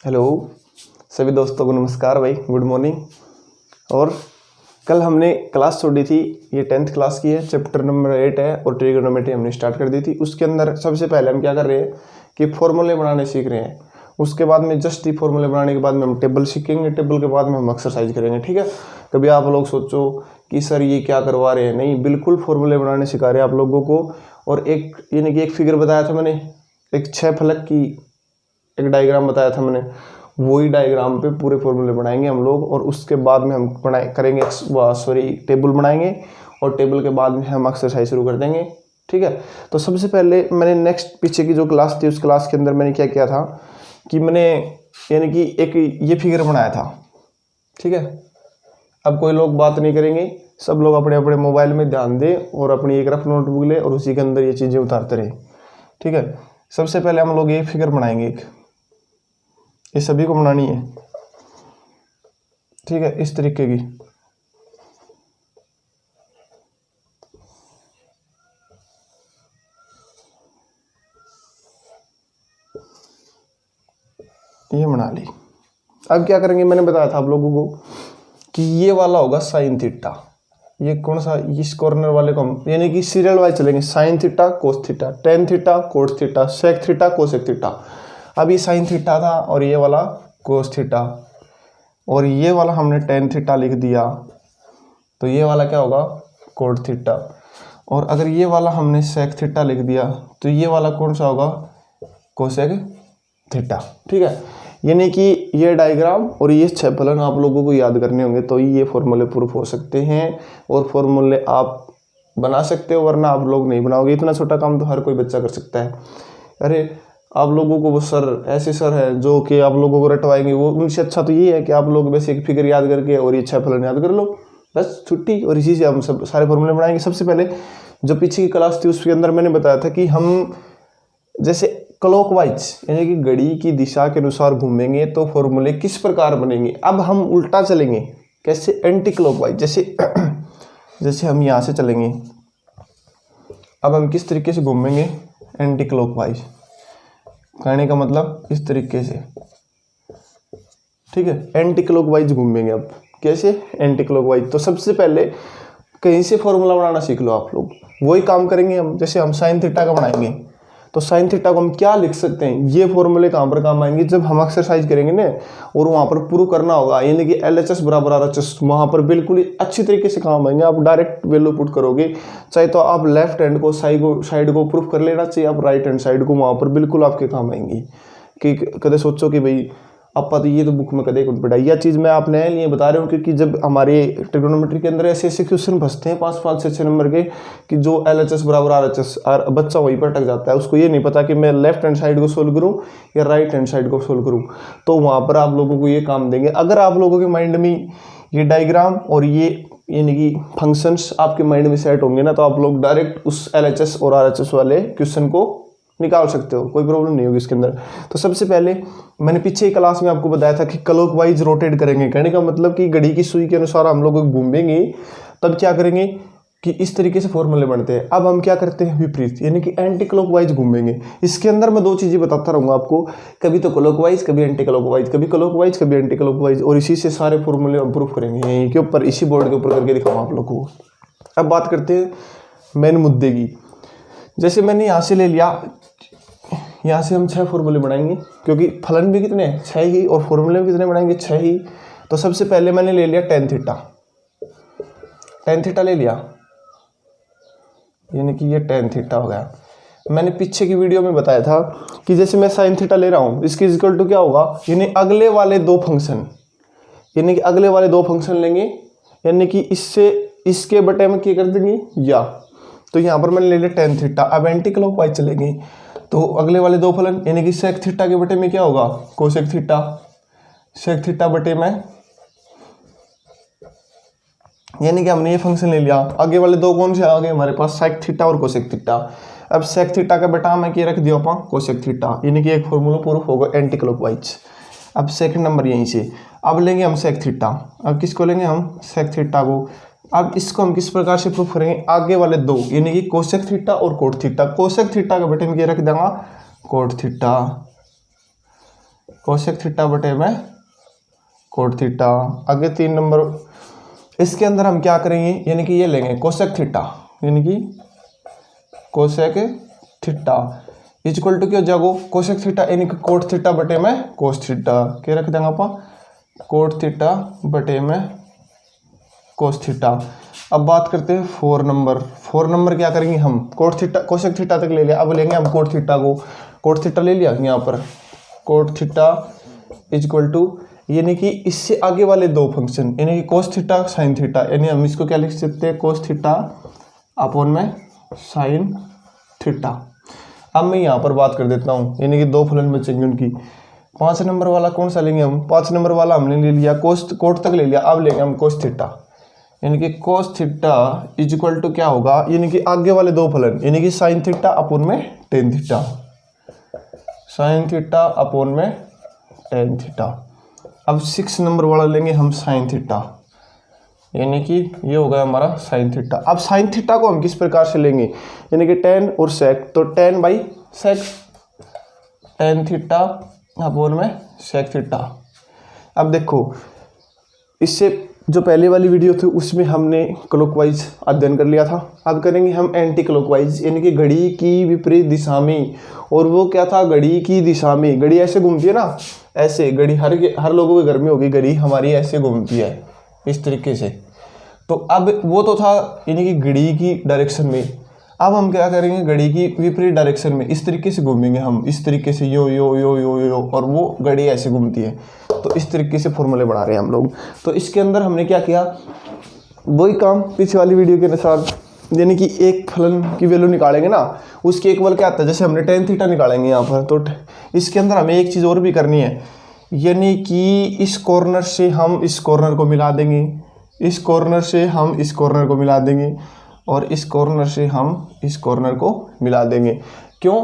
Hello सभी दोस्तों को नमस्कार भाई, गुड मॉर्निंग। और कल हमने क्लास छोड़ी थी, ये 10th क्लास की है, चैप्टर नंबर 8 है और ट्रिगोनोमेट्री हमने स्टार्ट कर दी थी। उसके अंदर सबसे पहले हम क्या कर रहे हैं कि फॉर्मूले बनाने सीख रहे हैं। उसके बाद में जस्ट ही फॉर्मूले बनाने के बाद में हम टेबल सीखेंगे, टेबल के बाद में हम एक्सरसाइज करेंगे, ठीक है। कभी आप लोग सोचो कि सर ये क्या करवा रहे हैं, नहीं, बिल्कुल फॉर्मूले बनाने सिखा रहे हैं आप लोगों को। और एक यानी कि एक फिगर बताया था मैंने, एक 6 फलक की एक डायग्राम बताया था मैंने, वही डायग्राम पे पूरे फॉर्मूले बनाएंगे हम लोग। और उसके बाद में हम करेंगे टेबल बनाएंगे और टेबल के बाद में हम एक्सरसाइज शुरू कर देंगे, ठीक है। तो सबसे पहले मैंने नेक्स्ट पीछे की जो क्लास थी उस क्लास के अंदर मैंने क्या किया था कि मैंने यानी कि एक ये फिगर बनाया था, ठीक है। अब कोई लोग बात नहीं करेंगे, सब लोग अपने अपने मोबाइल में ध्यान दें और अपनी एक रफ नोटबुक ले और उसी के अंदर ये चीज़ें उतारते रहें, ठीक है। सबसे पहले हम लोग ये फिगर बनाएंगे, ये सभी को बनानी है, ठीक है, इस तरीके की। ये बना ली। अब क्या करेंगे, मैंने बताया था आप लोगों को कि ये वाला होगा साइन थीटा। ये कौन सा, इस कॉर्नर वाले को हम यानी कि सीरियल वाइज चलेंगे, sine theta cos theta, tan theta cos theta, sec theta cosec theta. अब ये साइन थीटा था और ये वाला कोस थीटा और ये वाला हमने टेन थीटा लिख दिया, तो ये वाला क्या होगा, कोट थीटा। और अगर ये वाला हमने सेक थीटा लिख दिया तो ये वाला कौन सा होगा, कोसेक थीटा, ठीक है। यानी कि ये डायग्राम और ये 6 फलन आप लोगों को याद करने होंगे तो ये फॉर्मूले प्रूफ हो सकते हैं और फॉर्मूले आप बना सकते हो, वरना आप लोग नहीं बनाओगे। इतना छोटा काम तो हर कोई बच्चा कर सकता है। अरे आप लोगों को वो सर ऐसे सर है जो कि आप लोगों को रटवाएंगे, वो उनसे अच्छा तो ये है कि आप लोग बस एक फिगर याद करके और ये 6 फलन याद कर लो, बस छुट्टी। और इसी से हम सब सारे फॉर्मूले बनाएंगे। सबसे पहले जो पीछे की क्लास थी उसके अंदर मैंने बताया था कि हम जैसे क्लॉकवाइज यानी कि घड़ी की दिशा के अनुसार घूमेंगे तो फॉर्मूले किस प्रकार बनेंगे। अब हम उल्टा चलेंगे, कैसे, एंटी क्लॉकवाइज। जैसे हम यहाँ से चलेंगे, अब हम किस तरीके से घूमेंगे, एंटी क्लॉकवाइज। कहने का मतलब इस तरीके से, ठीक है, एंटी क्लॉकवाइज घूमेंगे। अब कैसे, एंटी क्लॉकवाइज। तो सबसे पहले कहीं से फॉर्मूला बनाना सीख लो आप लोग, वही काम करेंगे हम। जैसे हम साइन थीटा का बनाएंगे तो साइन थीटा को हम क्या लिख सकते हैं, ये फॉर्मूले कहाँ पर काम आएंगे, जब हम एक्सरसाइज करेंगे ना और वहाँ पर प्रूव करना होगा, यानी कि LHS बराबर RHS, वहाँ पर बिल्कुल अच्छी तरीके से काम आएंगे। आप डायरेक्ट वैल्यू पुट करोगे, चाहे तो आप लेफ्ट हैंड को साइड को प्रूफ कर लेना चाहिए, आप राइट हैंड साइड को, वहाँ पर बिल्कुल आपके काम आएंगी। कि कदे सोचो कि भाई आपा तो ये तो बुक में कदे कुछ पढ़ा, यह चीज़ मैं आपने लिए बता रहा हूँ क्योंकि जब हमारे ट्रिगोनोमेट्री के अंदर ऐसे क्वेश्चन फंसते हैं 5-5 6 नंबर के कि जो LHS बराबर RHS, और बच्चा वहीं पर अटक जाता है। उसको ये नहीं पता कि मैं लेफ्ट हैंड साइड को सोल्व करूँ या राइट हैंड साइड को सोल्व करूँ। तो वहाँ पर आप लोगों को ये काम देंगे। अगर आप लोगों के माइंड में ये डायग्राम और ये यानी कि फंक्शंस आपके माइंड में सेट होंगे ना, तो आप लोग डायरेक्ट उस LHS और RHS वाले क्वेश्चन को निकाल सकते हो, कोई प्रॉब्लम नहीं होगी इसके अंदर। तो सबसे पहले मैंने पीछे क्लास में आपको बताया था कि क्लॉकवाइज रोटेट करेंगे। कहने का मतलब कि घड़ी की सुई के अनुसार हम लोग घूमेंगे, तब क्या करेंगे कि इस तरीके से फॉर्मूले बनते हैं। अब हम क्या करते हैं, विपरीत, यानी कि एंटी क्लॉकवाइज घूमेंगे। इसके अंदर मैं 2 चीज़ें बताता रहूँगा आपको, कभी तो क्लॉकवाइज, कभी एंटी क्लॉकवाइज, कभी क्लॉकवाइज, कभी एंटी क्लॉकवाइज, और इसी से सारे फॉर्मूले हम प्रूफ करेंगे यहीं के ऊपर, इसी बोर्ड के ऊपर करके दिखाऊँ आप लोग को। अब बात करते हैं मेन मुद्दे की। जैसे मैंने यहाँ से ले लिया, यहाँ से हम 6 फॉर्मूले बनाएंगे क्योंकि फलन भी कितने हैं, 6 ही, और फॉर्मूले भी कितने बनाएंगे, 6 ही। तो सबसे पहले मैंने ले लिया टेन थीटा ले लिया, यानी कि ये टेन थीटा हो गया। मैंने पीछे की वीडियो में बताया था कि जैसे मैं साइन थीटा ले रहा हूँ, इसकी इक्वल टू क्या होगा, यानी अगले वाले 2 फंक्शन, यानी कि अगले वाले 2 फंक्शन लेंगे, यानी कि इससे इसके बटे में क्या कर देंगे, या। तो यहाँ पर मैंने ले लिया टेन थीटा। अब एंटी क्लॉकवाइज चलेंगे तो अगले वाले 2 फलन, यानी कि सेक थीटा के बटे में क्या होगा, कोसेक थीटा, सेक थीटा बटे में, यानी कि हमने ये फंक्शन ले लिया। आगे वाले 2 कौन से आ गए हमारे पास, सेक थीटा और कोसेक थीटा। अब सेक थीटा का बटा में क्या रख दिया अपन, कोसेक थीटा, यानी कि एक फॉर्मूला प्रूफ होगा एंटी क्लॉकवाइज। अब सेकंड नंबर यहीं से, अब लेंगे हम सेक थीटा। अब किसको लेंगे हम, सेक थीटा को। अब इसको हम किस प्रकार से प्रूफ करेंगे, आगे वाले 2, यानी कि कोसेक थीटा और कोट थीटा। कोसेक थीटा के बटे में क्या रख देंगे, कोट थीटा, कोसेक थीटा बटे में कोट थीटा। आगे 3 नंबर, इसके अंदर हम क्या करेंगे, यानी कि ये लेंगे कोसेक थीटा, यानी कि कोसेक थीटा इक्वल टू क्या जागो कोसेक थीटा यानी कि कोट थीटा बटे में कोस थीटा। क्या रख देंगे आप, कोट थीटा बटे में कोस थीटा। अब बात करते हैं 4 नंबर। 4 नंबर क्या करेंगे हम, कोट थीटा कोसेक थीटा तक ले लिया, अब लेंगे हम कोट थीटा को। कोट थीटा ले लिया यहाँ पर, कोट थीटा इक्वल टू यानी कि इससे आगे वाले दो फंक्शन यानी कि कोस थीटा साइन थीटा, यानी हम इसको क्या लिख सकते हैं, कोस थीटा अपॉन में साइन थीटा। अब मैं यहाँ पर बात कर देता हूँ, यानी कि दो फलन बचेंगे उनकी। 5 नंबर वाला कौन सा लेंगे हम, 5 नंबर वाला हमने ले लिया कोट तक ले लिया, अब लेंगे हम कोस थीटा, यानी कि कोस थीटा इक्वल टू क्या होगा, यानी कि आगे वाले दो फलन यानी कि साइन थीटा अपॉन में tan theta, sine theta upon में टेन थीटा। अब 6 नंबर वाला लेंगे हम साइन थीटा, यानी कि ये हो गया हमारा साइन थीटा। अब साइन थीटा को हम किस प्रकार से लेंगे, यानी कि टेन और सेक, तो tan by sec, tan theta upon में सेक थीटा। अब देखो, इससे जो पहले वाली वीडियो थी उसमें हमने क्लॉकवाइज अध्ययन कर लिया था, अब करेंगे हम एंटी क्लॉकवाइज, यानी कि घड़ी की विपरीत दिशा में। और वो क्या था, घड़ी की दिशा में, घड़ी ऐसे घूमती है ना, ऐसे घड़ी हर लोगों के घर में होगी, घड़ी हमारी ऐसे घूमती है इस तरीके से। तो अब वो तो था यानी कि घड़ी की डायरेक्शन में, अब हम क्या करेंगे, घड़ी की विपरीत डायरेक्शन में इस तरीके से घूमेंगे हम, इस तरीके से यो यो यो यो यो, और वो घड़ी ऐसे घूमती है। तो इस तरीके से फॉर्मूले बना रहे हैं हम लोग। तो इसके अंदर हमने क्या किया, वही काम पीछे वाली वीडियो के अनुसार, यानी कि एक फलन की वैल्यू निकालेंगे ना, उसकी एक वैल्यू क्या आता है, जैसे हमने टेन थीटा निकालेंगे यहाँ पर, तो इसके अंदर हमें एक चीज़ और भी करनी है, यानी कि इस कॉर्नर से हम इस कॉर्नर को मिला देंगे, इस कॉर्नर से हम इस कॉर्नर को मिला देंगे, और इस कॉर्नर से हम इस कॉर्नर को मिला देंगे। क्यों,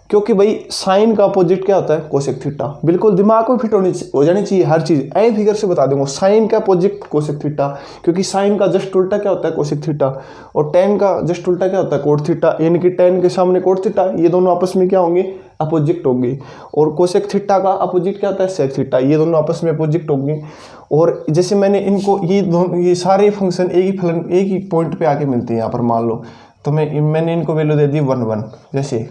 क्योंकि भाई साइन का अपोजिट क्या होता है, कोसेक थीटा। बिल्कुल दिमाग में फिट हो जानी चाहिए हर चीज़, ऐ फिगर से बता दूंगा, साइन का अपोजिट कोसेक थीटा, क्योंकि साइन का जस्ट उल्टा क्या होता है, कोसेक थीटा, और टेन का जस्ट उल्टा क्या होता है, कोट थीटा, यानी कि टेन के सामने कोट थीटा, ये दोनों आपस में क्या होंगे, अपोजिट होंगे। और कोसेक थीटा का अपोजिट क्या होता है, सेक थीटा, ये दोनों आपस में अपोजिट होंगे। और जैसे मैंने इनको ये सारे फंक्शन एक ही फलन एक ही पॉइंट पे आके मिलते हैं यहाँ पर, मान लो तो मैंने इनको वैल्यू दे दी 1 1, जैसे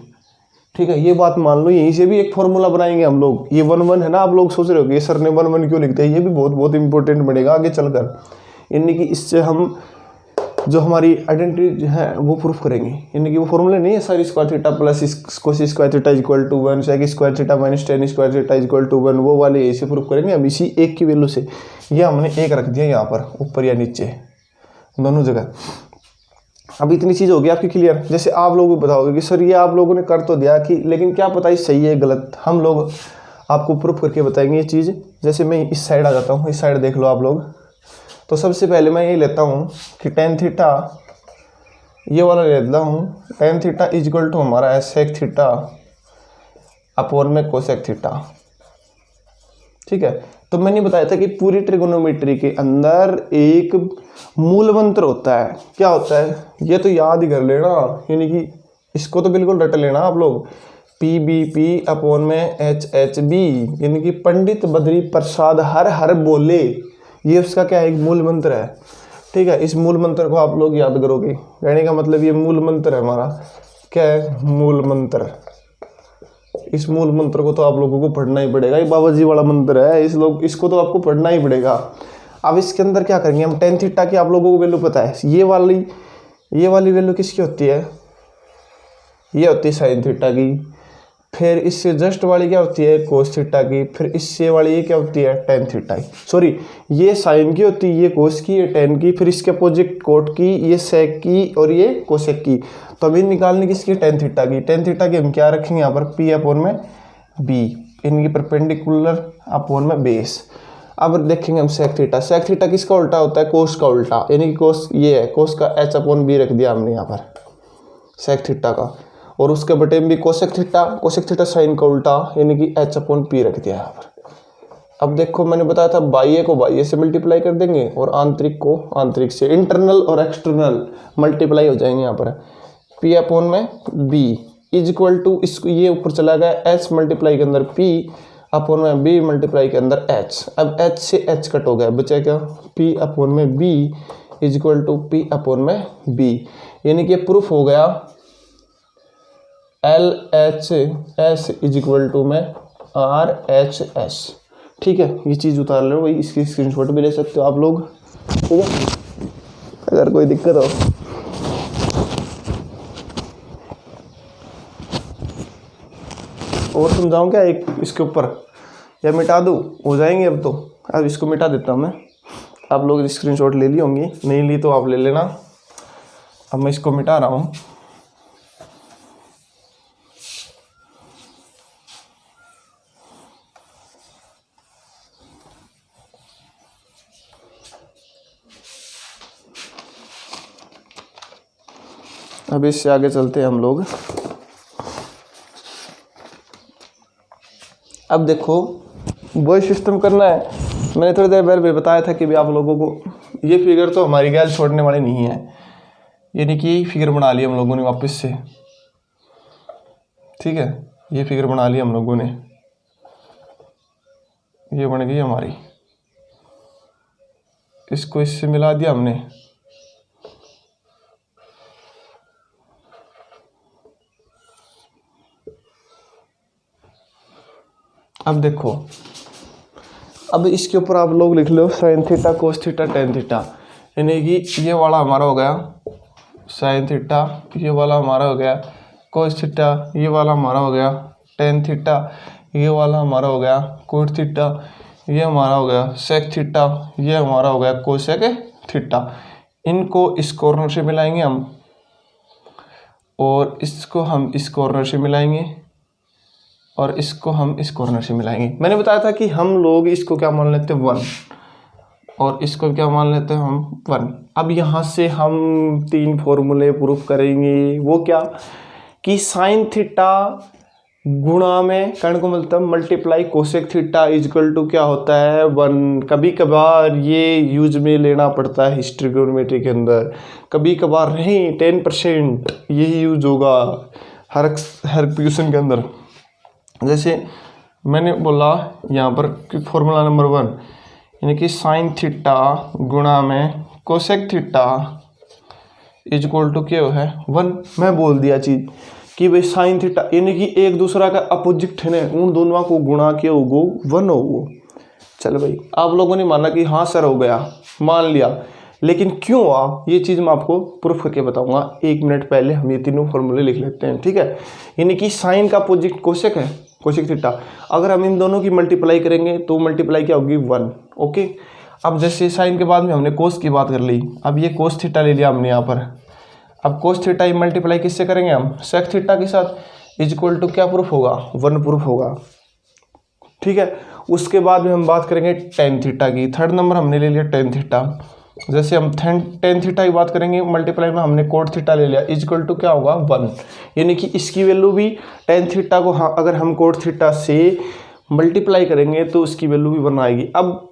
ठीक है, ये बात मान लो। यहीं से भी एक फॉर्मूला बनाएंगे हम लोग, ये 1 1 है ना, आप लोग सोच रहे हो कि सर ने 1 1 क्यों लिखते हैं, ये भी बहुत बहुत इंपॉर्टेंट बनेगा आगे चलकर, यानी कि इससे हम जो हमारी आइडेंटिटी है वो प्रूफ करेंगे। यानी कि वो फॉर्मूला नहीं है sine square theta plus cos square theta equal to 1, sec square theta minus tan square theta equal to 1, वो वाले ऐसे प्रूफ करेंगे हम इसी एक की वैल्यू से। ये हमने एक रख दिया यहाँ पर, ऊपर या नीचे दोनों जगह। अब इतनी चीज़ हो गई आपकी क्लियर। जैसे आप लोग बताओगे कि सर ये आप लोगों ने कर तो दिया कि, लेकिन क्या पता ये सही है गलत, हम लोग आपको प्रूफ करके बताएंगे ये चीज़। जैसे मैं इस साइड आ जाता हूँ, इस साइड देख लो आप लोग। तो सबसे पहले मैं ये लेता हूँ कि टेन थीटा, ये वाला ले लेता हूँ, टेन थीटा इक्वल टू हमारा है सेक थीटा अपॉन में कोसेक थीटा, ठीक है। तो मैंने बताया था कि पूरी ट्रिगोनोमेट्री के अंदर एक मूल मंत्र होता है, क्या होता है ये तो याद ही कर लेना, यानी कि इसको तो बिल्कुल रट लेना आप लोग, पी बी पी अपॉन में एच एच बी, यानी कि पंडित बद्री प्रसाद हर हर बोले, ये उसका क्या है, एक मूल मंत्र है, ठीक है। इस मूल मंत्र को आप लोग याद करोगे, कहने का मतलब ये मूल मंत्र है हमारा, क्या है, मूल मंत्र। इस मूल मंत्र को तो आप लोगों को पढ़ना ही पड़ेगा, ये बाबा जी वाला मंत्र है, इसको तो आपको पढ़ना ही पड़ेगा। अब इसके अंदर क्या करेंगे हम, टेन थीटा की आप लोगों को वैल्यू पता है, ये वाली वैल्यू किसकी होती है, ये होती है साइन थीटा की। फिर इससे जस्ट वाली क्या होती है, कोस थीटा की। फिर इससे वाली ये क्या होती है, टेन थीटा की। सॉरी, ये साइन की होती है, ये कोस की, ये टेन की। फिर इसके अपोजिट कोट की, ये सेक की, और ये कोसेक की। तो अभी निकालने किसकी, टेन थीटा की। टेन थीटा की हम क्या रखेंगे यहाँ पर, पी अपॉन में बी, इनकी परपेंडिकुलर अपॉन में बेस। अब देखेंगे हम सेक थीटा। सेक थीटा किसका उल्टा होता है, कोस का उल्टा, यानी कि कोस ये है, कोस का एच अपॉन बी रख दिया हमने यहाँ पर सेक थीटा का। और उसके बटे में भी कोसेक थीटा साइन का उल्टा, यानी कि एच अपॉन पी रख दिया यहाँ पर। अब देखो मैंने बताया था बाह्य को बाह्य से मल्टीप्लाई कर देंगे और आंतरिक को आंतरिक से, इंटरनल और एक्सटर्नल मल्टीप्लाई हो जाएंगे यहाँ पर। पी अपॉन में बी इज इक्वल टू, इसको ये ऊपर चला गया, एच मल्टीप्लाई के अंदर पी अपॉन में बी मल्टीप्लाई के अंदर एच। अब एच से एच कट हो गया, बचा क्या, पी अपॉन में B is equal to P upon में बी। यानी कि प्रूफ हो गया L H S is equal to में आर एच एस। ठीक है, ये चीज़ उतार लो भाई, इसकी स्क्रीनशॉट भी ले सकते हो आप लोग। ठीक है, अगर कोई दिक्कत हो। और समझाऊँ क्या एक इसके ऊपर, या मिटा दूँ, हो जाएंगे अब तो। अब इसको मिटा देता हूँ मैं, आप लोग स्क्रीनशॉट ले ली होंगी, नहीं ली तो आप ले लेना। अब मैं इसको मिटा रहा हूँ। अब इससे आगे चलते हैं हम लोग। अब देखो वही सिस्टम करना है। मैंने थोड़ी देर पहले बताया था कि भी आप लोगों को ये फिगर तो हमारी गैल छोड़ने वाली नहीं है, यानी कि फिगर बना ली हम लोगों ने वापस से। ठीक है, ये फिगर बना ली हम लोगों ने, ये बन गई हमारी। इसको इससे मिला दिया हमने। अब देखो, अब इसके ऊपर आप लोग लिख लो sine theta cos theta tan theta, यानी कि ये वाला हमारा हो गया साइन थीटा, ये वाला हमारा हो गया कोस थीटा, ये वाला हमारा हो गया टेन थीटा, ये वाला हमारा हो गया कोट थीटा, ये हमारा हो गया सेक थीटा, ये हमारा हो गया कोसेक थीटा। इनको इस कॉर्नर से मिलाएंगे हम, और इसको हम इस कॉर्नर से मिलाएंगे, और इसको हम इस कॉर्नर से मिलाएंगे। मैंने बताया था कि हम लोग इसको क्या मान लेते हैं 1, और इसको क्या मान लेते हैं हम 1। अब यहाँ से हम 3 फॉर्मूले प्रूफ करेंगे। वो क्या कि साइन थीटा गुणा में कर्ण को मिलता है multiply cosec theta is equal to क्या होता है 1। कभी कभार ये यूज में लेना पड़ता है हिस्ट्री ट्रिग्नोमेट्री के अंदर, कभी कभार नहीं, 10% यही यूज होगा हर क्वेश्चन के अंदर। जैसे मैंने बोला यहाँ पर कि फॉर्मूला नंबर 1, यानी कि साइन थीटा गुणा में cosec theta is equal to क्या है 1। मैं बोल दिया चीज़ कि भाई साइन थीटा यानी कि एक दूसरा का अपोजिट है ना, उन दोनों को गुणा किया होगो 1 होगो। चलो भाई, आप लोगों ने माना कि हाँ सर हो गया, मान लिया, लेकिन क्यों हुआ ये चीज़ मैं आपको प्रूफ करके बताऊंगा। 1 मिनट पहले हम ये तीनों फॉर्मूले लिख लेते हैं। ठीक है, यानी कि साइन का अपोजिट कोसेक है, कोसेक थीटा। अगर हम इन दोनों की मल्टीप्लाई करेंगे तो मल्टीप्लाई क्या होगी 1। ओके, अब जैसे साइन के बाद में हमने कोस की बात कर ली, अब ये कोस थीटा ले लिया हमने यहाँ पर। अब कोस थीटा ही मल्टीप्लाई किससे करेंगे हम, सेक थीटा के साथ, इज इक्वल टू क्या प्रूफ होगा 1 प्रूफ होगा। ठीक है, उसके बाद में हम बात करेंगे टेन थीटा की। थर्ड नंबर हमने ले लिया टेन थीटा। जैसे हम टेन थीटा की बात करेंगे मल्टीप्लाई में हमने कोट थीटा ले लिया, इज इक्वल टू क्या होगा 1। यानी कि इसकी वैल्यू भी टेन थीटा को अगर हम कोट थीटा से मल्टीप्लाई करेंगे तो उसकी वैल्यू भी 1 आएगी। अब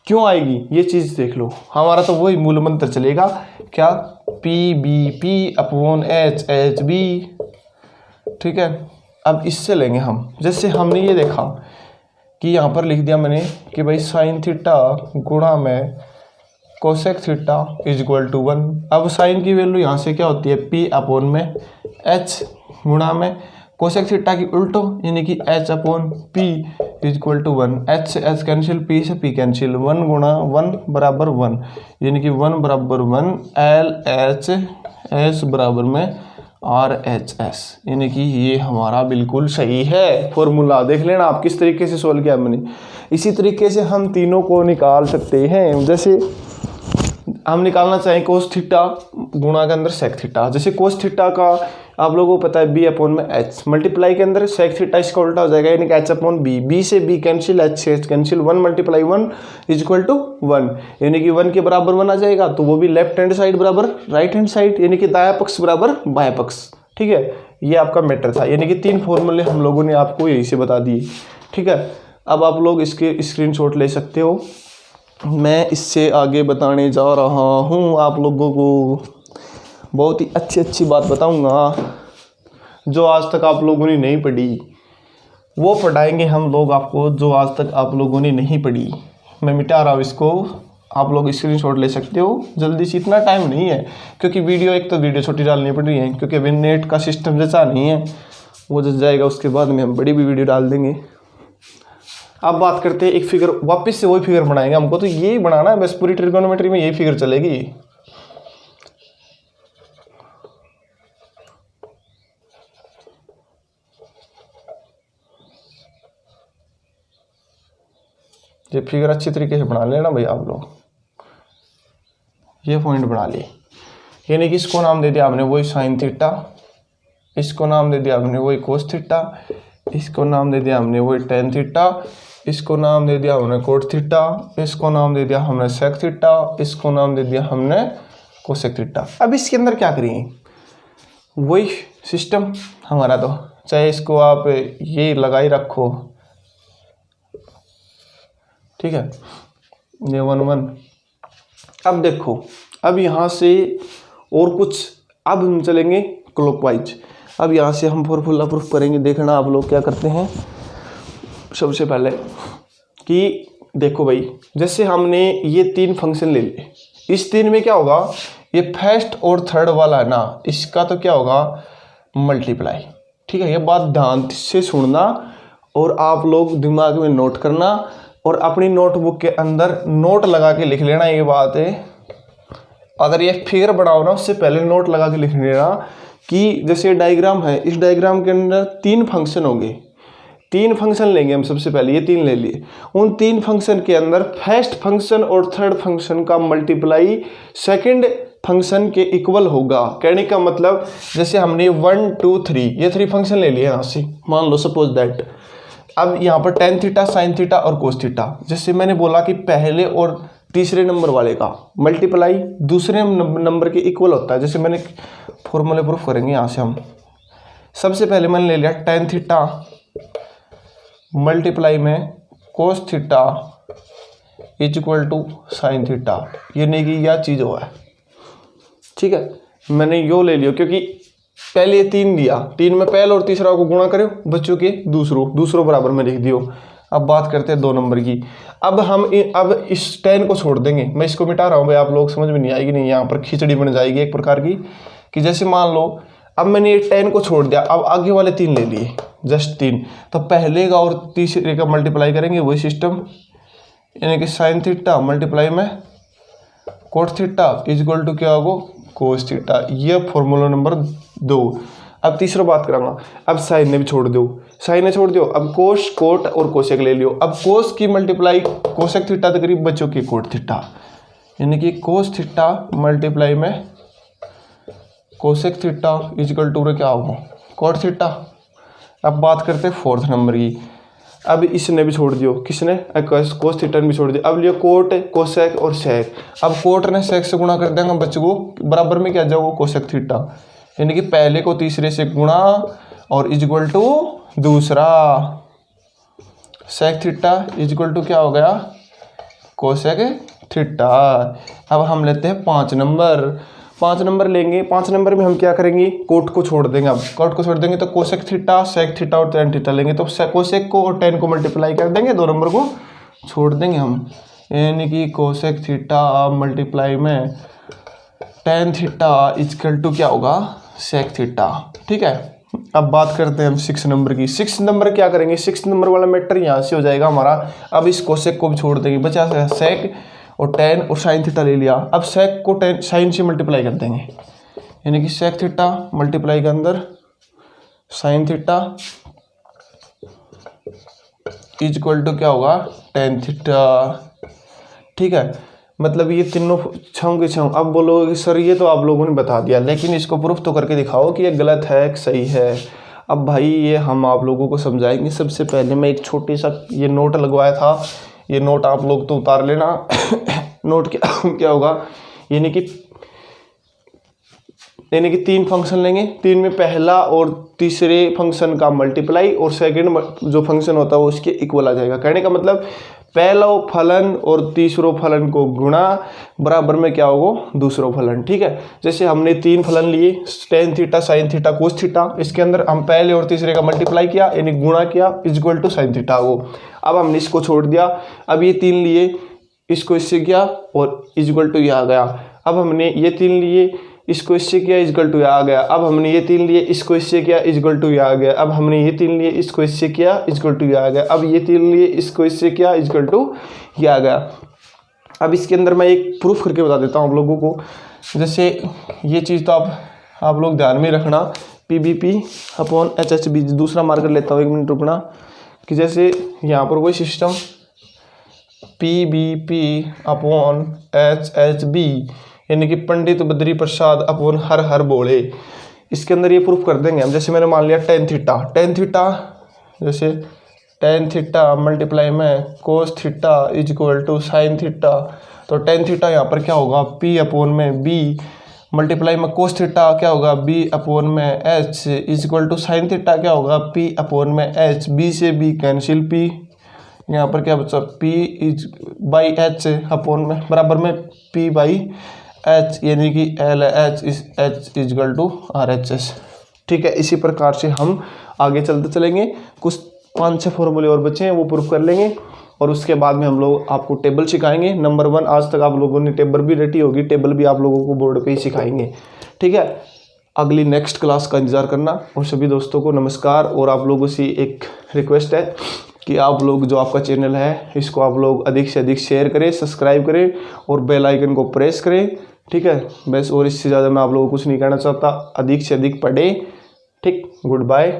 क्यों आएगी ये चीज़ देख लो, हमारा तो वही मूल मंत्र चलेगा क्या, P B P upon H H B. ठीक है, अब इससे लेंगे हम, जैसे हमने ये देखा कि यहाँ पर लिख दिया मैंने कि भाई साइन थीटा गुणा में cosec theta is equal to 1। अब साइन की वैल्यू यहाँ से क्या होती है पी अपॉन में एच गुणा में कोसेक थीटा की उल्टो, यानी कि H upon P is equal to 1। H से एच कैंसिल, पी से पी कैंसिल, 1 गुणा 1 बराबर 1, यानी कि 1 बराबर 1 एल एच एस बराबर में आर एच एस। यानी कि ये हमारा बिल्कुल सही है फॉर्मूला। देख लेना आप किस तरीके से सोल्व किया मैंने। इसी तरीके से हम तीनों को निकाल सकते हैं। जैसे हम निकालना चाहें कोस थीटा गुणा के अंदर सेक थीटा। जैसे कोस थीटा का आप लोगों को पता है बी अपॉन में एच, मल्टीप्लाई के अंदर सेक थीटा इसका उल्टा हो जाएगा, यानी कि एच अपॉन बी। बी से बी कैंसिल, एच से H cancel, 1 multiply 1 is equal to 1, यानी कि 1 के बराबर 1 आ जाएगा। तो वो भी लेफ्ट हैंड साइड बराबर राइट हैंड साइड, यानी कि दाया पक्ष बराबर बाया पक्ष। ठीक है, ये आपका मैटर था। यानी कि 3 फॉर्मूले हम लोगों ने आपको यही से बता दिए। ठीक है, अब आप लोग इसके स्क्रीनशॉट ले सकते हो। मैं इससे आगे बताने जा रहा हूँ आप लोगों को, बहुत ही अच्छी बात बताऊँगा जो आज तक आप लोगों ने नहीं पढ़ी। वो पढ़ाएंगे हम लोग आपको, जो आज तक आप लोगों ने नहीं पढ़ी। मैं मिटा रहा हूँ इसको, आप लोग स्क्रीनशॉट ले सकते हो जल्दी से, इतना टाइम नहीं है क्योंकि वीडियो, एक तो वीडियो छोटी डालनी पड़ रही है क्योंकि अभी नेट का सिस्टम जैसा नहीं है, वो जस जाएगा उसके बाद में हम बड़ी भी वीडियो डाल देंगे। अब बात करते हैं एक फिगर, वापस से वही फिगर बनाएंगे, हमको तो यही बनाना है बस, पूरी ट्रिगोनोमेट्री में यही फिगर चलेगी। ये फिगर अच्छी तरीके से बना लेना भाई आप लोग, ये पॉइंट बना लिए, यानी कि इसको नाम दे दिया आपने वही साइन थीटा, इसको नाम दे दिया आपने वही कोस थीटा, इसको नाम दे दिया हमने वही टेन थीटा, इसको नाम दे दिया हमने कोट थीटा, इसको नाम दे दिया हमने सेक थीटा, इसको नाम दे दिया हमने कोसेक थीटा। अब इसके अंदर क्या करेंगे, वही सिस्टम हमारा, तो चाहे इसको आप ये लगाई रखो, ठीक है, ये 1 1। अब देखो, अब यहाँ से और कुछ, अब हम चलेंगे क्लॉकवाइज। अब यहाँ से हम फॉर्मूला प्रूफ करेंगे, देखना आप लोग क्या करते हैं। सबसे पहले कि देखो भाई, जैसे हमने ये 3 फंक्शन ले लिए, इस 3 में क्या होगा, ये फर्स्ट और थर्ड वाला है ना, इसका तो क्या होगा मल्टीप्लाई, ठीक है। ये बात ध्यान से सुनना और आप लोग दिमाग में नोट करना और अपनी नोटबुक के अंदर नोट लगा के लिख लेना, ये बात है। अगर ये फिगर बनाओ ना, उससे पहले नोट लगा के लिख लेना कि जैसे डायग्राम है, इस डायग्राम के अंदर 3 फंक्शन होंगे, 3 फंक्शन लेंगे हम। सबसे पहले ये 3 ले लिए, उन 3 फंक्शन के अंदर फर्स्ट फंक्शन और थर्ड फंक्शन का मल्टीप्लाई सेकंड फंक्शन के इक्वल होगा। कहने का मतलब जैसे हमने 1 2 3 ये 3 फंक्शन ले लिए यहाँ से, मान लो सपोज दैट। अब यहाँ पर टेन थीटा, साइन थीटा और कोस थीटा, जैसे मैंने बोला कि पहले और तीसरे नंबर वाले का मल्टीप्लाई दूसरे नंबर के इक्वल होता है। जैसे मैंने फॉर्मूले प्रूफ करेंगे यहाँ से हम, सबसे पहले मैंने ले लिया टेन थीटा मल्टीप्लाई में cos theta is equal to sine theta, ये नहीं कि यह चीज़ हुआ है, ठीक है। मैंने यो ले लिया क्योंकि पहले ये 3 दिया, 3 में पहले और तीसरा को गुणा करो, बच्चों के दूसरों बराबर में लिख दियो। अब बात करते हैं 2 नंबर की। अब हम अब इस 10 को छोड़ देंगे, मैं इसको मिटा रहा हूँ भाई, आप लोग समझ में नहीं आएगी, नहीं यहाँ पर खिचड़ी बन जाएगी एक प्रकार की। कि जैसे मान लो अब मैंने ये 10 को छोड़ दिया, अब आगे वाले 3 ले लिए, जस्ट 3, तो पहले का और तीसरे का मल्टीप्लाई करेंगे, वही सिस्टम, यानी कि साइन थीटा मल्टीप्लाई में cot theta is equal to क्या होगा कोस थीटा। ये फॉर्मूला नंबर 2। अब तीसरा बात करांगा, अब साइन ने भी छोड़ दो, साइन ने छोड़ दियो, अब कोस कोट और कोसेक ले लियो। अब कोस की मल्टीप्लाई कोसेक थीटा तो करीब बच्चों की कोट थीटा, यानी कि कोस थीटा मल्टीप्लाई में cosec theta is equal to क्या होगा कोट थीटा। अब बात करते हैं 4th नंबर की। अब इसने भी छोड़ दियो, किसने कोस थीटा ने भी छोड़ दिया। अब लियो कोट कोसेक और सेक, अब कोट ने सेक से गुणा कर देंगे बच्चों को, बराबर में क्या जाओगे कोसेक थीटा, यानी कि पहले को तीसरे से गुणा और इज इक्वल टू दूसरा sec theta is equal to क्या हो गया कोसेक थीटा। अब हम लेते हैं 5 नंबर। 5 नंबर लेंगे, 5 नंबर में हम क्या करेंगे, कोट को छोड़ देंगे। अब कोट को छोड़ देंगे तो कोसेक थीटा, सेक थीटा और टेन थीटा लेंगे, तो कोसेक को और टेन को मल्टीप्लाई कर देंगे, 2 नंबर को छोड़ देंगे हम, यानी कि कोसेक थीटा मल्टीप्लाई में टेन थीटा इक्वल टू क्या होगा सेक थीटा, ठीक है। अब बात करते हैं हम 6 नंबर की। 6 नंबर क्या करेंगे, 6 नंबर वाला मैटर यहाँ से हो जाएगा हमारा। अब इस कोसेक को भी छोड़ देंगे, बचा सेक और टेन और साइन थीटा ले लिया। अब सेक को टेन साइन से मल्टीप्लाई कर देंगे, यानी कि सेक थीटा मल्टीप्लाई के अंदर sine theta is equal to क्या होगा टेन थीटा, ठीक है। मतलब ये तीनों छंग के छंग। अब बोलोगे सर ये तो आप लोगों ने बता दिया, लेकिन इसको प्रूफ तो करके दिखाओ कि ये गलत है कि सही है। अब भाई ये हम आप लोगों को समझाएंगे। सबसे पहले मैं एक छोटी सा ये नोट लगवाया था, ये नोट आप लोग तो उतार लेना। नोट क्या होगा, यानी कि 3 फंक्शन लेंगे, 3 में पहला और तीसरे फंक्शन का मल्टीप्लाई और सेकंड जो फंक्शन होता है वो उसके इक्वल आ जाएगा। कहने का मतलब पहलो फलन और तीसरो फलन को गुणा बराबर में क्या होगा दूसरो फलन। ठीक है, जैसे हमने 3 फलन लिए tan theta sine theta cos theta, इसके अंदर हम पहले और तीसरे का मल्टीप्लाई किया यानी गुणा किया इक्वल टू साइन थीटा हो। अब हमने इसको छोड़ दिया, अब ये 3 लिए इसको इससे किया और इक्वल टू ये आ गया। अब हमने ये 3 लिए इसको इससे किया इक्वल टू आ गया। अब हमने ये 3 लिए इसको इससे किया इक्वल टू आ गया। अब हमने ये 3 लिए इसको इससे किया इक्वल टू आ गया। अब ये 3 लिए इसको इससे किया इक्वल टू आ गया। अब इसके अंदर मैं एक प्रूफ करके बता देता हूँ आप लोगों को। जैसे ये चीज़ तो आप लोग ध्यान में रखना, PBP अपॉन HHB। दूसरा मार्कर लेता हूँ, 1 मिनट रुकना। कि जैसे यहाँ पर कोई सिस्टम PBP अपॉन HHB यानी कि पंडित बद्री प्रसाद अपॉन हर हर बोले, इसके अंदर ये प्रूफ कर देंगे हम। जैसे मैंने मान लिया टेन थीटा जैसे टेन थीटा मल्टीप्लाई में cos theta equal to sine theta, तो टेन थीटा यहाँ पर क्या होगा P अपॉन में B मल्टीप्लाई में कोस थीटा क्या होगा B अपॉन में H equal to sine theta क्या होगा P अपॉन में H। B से B कैंसिल, P यहाँ पर क्या बचा P बाई H अपॉन में बराबर में P बाई H यानी कि LH is H equal to RHS। ठीक है, इसी प्रकार से हम आगे चलते चलेंगे। कुछ 5-6 फॉर्मूले और बचे हैं वो प्रूफ कर लेंगे और उसके बाद में हम लोग आपको टेबल सिखाएंगे। नंबर 1 आज तक आप लोगों ने टेबल भी रटी होगी, टेबल भी आप लोगों को बोर्ड पे ही सिखाएंगे। ठीक है, अगली नेक्स्ट क्लास का इंतजार करना। और सभी दोस्तों को नमस्कार। और आप लोगों से एक रिक्वेस्ट है कि आप लोग जो आपका चैनल है इसको आप लोग अधिक से अधिक शेयर करें, सब्सक्राइब करें और बेल आइकन को प्रेस करें। ठीक है, बस और इससे ज़्यादा मैं आप लोगों को कुछ नहीं कहना चाहता। अधिक से अधिक पढ़ें। ठीक, गुड बाय।